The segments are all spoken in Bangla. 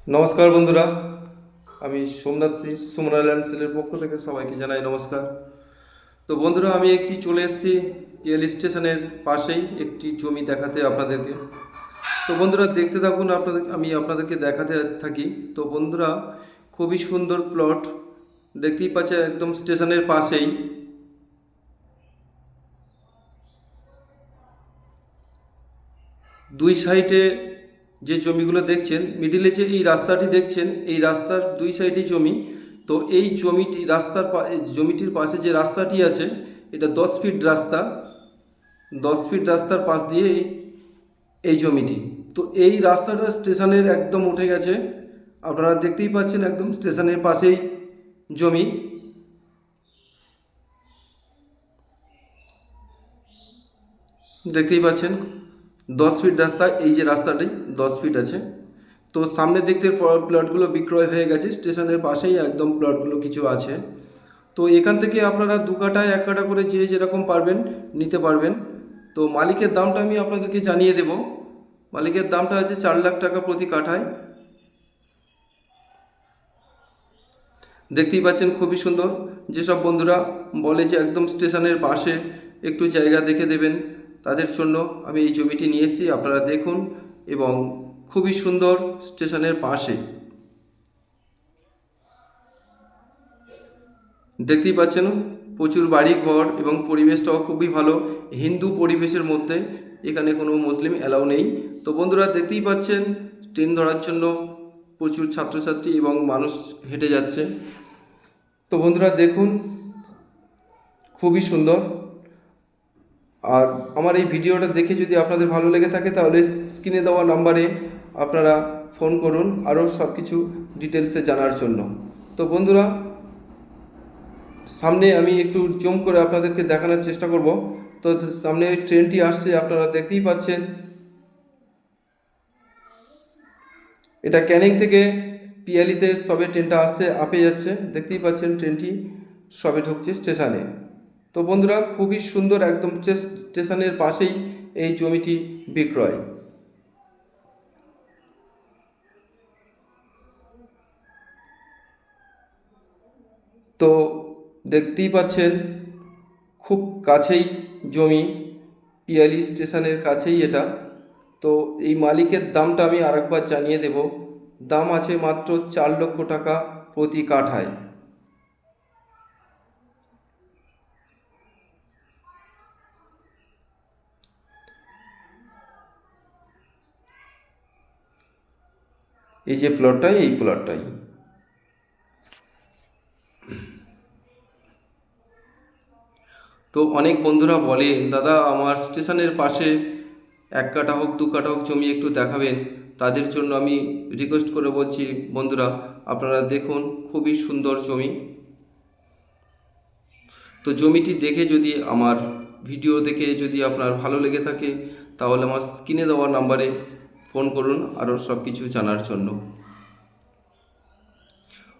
নমস্কার বন্ধুরা, আমি সোমনাথ শ্রী সুমনা ল্যান্ড সেলের পক্ষ থেকে সবাইকে জানাই নমস্কার। তো বন্ধুরা, আমি চলে এসেছি রেল স্টেশনের পাশেই একটি জমি দেখাতে আপনাদেরকে। তো বন্ধুরা দেখতে থাকুন, আপনাদেরকে দেখাতে থাকি। তো বন্ধুরা, খুবই সুন্দর প্লট দেখতেই পাচ্ছে, একদম স্টেশনের পাশেই। দুই সাইডে যে জমিগুলো দেখছেন, মিডিলে যে এই রাস্তাটি দেখছেন, এই রাস্তার দুই সাইডে জমি। তো এই জমিটির পাশে যে রাস্তাটি আছে, এটা 10 ফিট রাস্তা। 10 ফিট রাস্তার পাশ দিয়ে এই জমিটি। তো এই রাস্তাটা স্টেশনের একদম উঠে গেছে, আপনারা দেখতেই পাচ্ছেন, একদম স্টেশনের পাশেই জমি। দেখতেই পাচ্ছেন 10 ফিট রাস্তা, এই যে রাস্তাটি 10 ফিট আছে। তো সামনে দেখতে প্লটগুলো বিক্রয় হয়ে গেছে, স্টেশনের পাশেই একদম প্লটগুলো কিছু আছে। তো এখান থেকে আপনারা 2 কাঠা 1 কাঠা করে যে যেরকম পারবেন নিতে পারবেন। তো মালিকের দামটা আমি আপনাদেরকে জানিয়ে দেব। মালিকের দামটা আছে 4 লাখ টাকা প্রতি কাঠায়। দেখতেই পাচ্ছেন খুবই সুন্দর। যেসব বন্ধুরা বলে যে একদম স্টেশনের পাশে একটু জায়গা দেখে দেবেন, তাদের জন্য আমি এই জমিটি নিয়ে এসেছি। আপনারা দেখুন, এবং খুবই সুন্দর, স্টেশনের পাশে। দেখতেই পাচ্ছেন প্রচুর বাড়ি ঘর, এবং পরিবেশটাও খুবই ভালো, হিন্দু পরিবেশের মধ্যে। এখানে কোনো মুসলিম অ্যালাউ নেই। তো বন্ধুরা দেখতেই পাচ্ছেন, ট্রেন ধরার জন্য প্রচুর ছাত্রছাত্রী এবং মানুষ হেঁটে যাচ্ছে। তো বন্ধুরা দেখুন, খুবই সুন্দর। আর আমার এই ভিডিওটা দেখে যদি আপনাদের ভালো লেগে থাকে, তাহলে স্ক্রিনে দেওয়া নাম্বারে আপনারা ফোন করুন আরও সব কিছু ডিটেলসে জানার জন্য। তো বন্ধুরা, সামনে আমি একটু জুম করে আপনাদেরকে দেখানোর চেষ্টা করব। তো সামনে ট্রেনটি আসছে, আপনারা দেখতেই পাচ্ছেন। এটা ক্যানিং থেকে পিয়ালিতে সবে ট্রেনটা আসছে, আপে যাচ্ছে। দেখতেই পাচ্ছেন ট্রেনটি সবে ঢুকছে স্টেশনে। তো বন্ধুরা, খুবই সুন্দর, একদম স্টেশনের পাশেই এই জমিটি বিক্রয়। তো দেখতেই পাচ্ছেন খুব কাছেই জমি, পিয়ালি স্টেশনের কাছেই এটা। তো এই মালিকের দামটা আমি আরেকবার জানিয়ে দেব। দাম আছে মাত্র 4 লক্ষ টাকা প্রতি কাঠায়। এই যে প্লটটাই, এই প্লটটাই। তো অনেক বন্ধুরা বলে, দাদা আমার স্টেশনের পাশে 1 কাঠা হোক 2 কাঠা হোক জমি একটু দেখাবেন। তাদের জন্য আমি রিকোয়েস্ট করে বলছি, বন্ধুরা আপনারা দেখুন, খুবই সুন্দর জমি। তো জমিটি দেখে যদি, আমার ভিডিও দেখে যদি আপনার ভালো লেগে থাকে, তাহলে আমার স্ক্রিনে দেওয়া নাম্বারে ফোন করুন আরও সব কিছু জানার জন্য।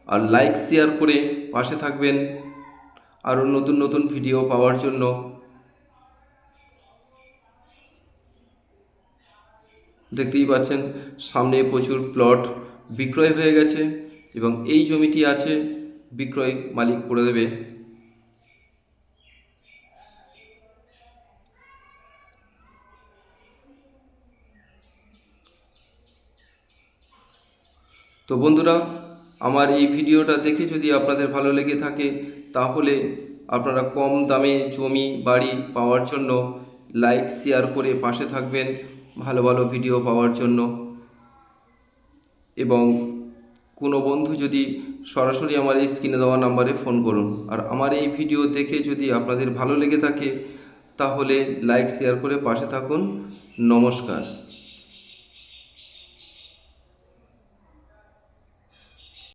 আর লাইক শেয়ার করে পাশে থাকবেন আরও নতুন নতুন ভিডিও পাওয়ার জন্য। দেখতেই পাচ্ছেন সামনে প্রচুর প্লট বিক্রয় হয়ে গেছে, এবং এই জমিটি আছে, বিক্রয় মালিক করে দেবে। তো বন্ধুরা, আমার এই ভিডিওটা দেখে যদি আপনাদের ভালো লেগে থাকে, তাহলে আপনারা কম দামে জমি বাড়ি পাওয়ার জন্য লাইক শেয়ার করে পাশে থাকবেন ভালো ভালো ভিডিও পাওয়ার জন্য। এবং কোনো বন্ধু যদি সরাসরি আমার এই স্ক্রিনে দেওয়া নাম্বারে ফোন করুন। আর আমার এই ভিডিও দেখে যদি আপনাদের ভালো লেগে থাকে, তাহলে লাইক শেয়ার করে পাশে থাকুন। নমস্কার।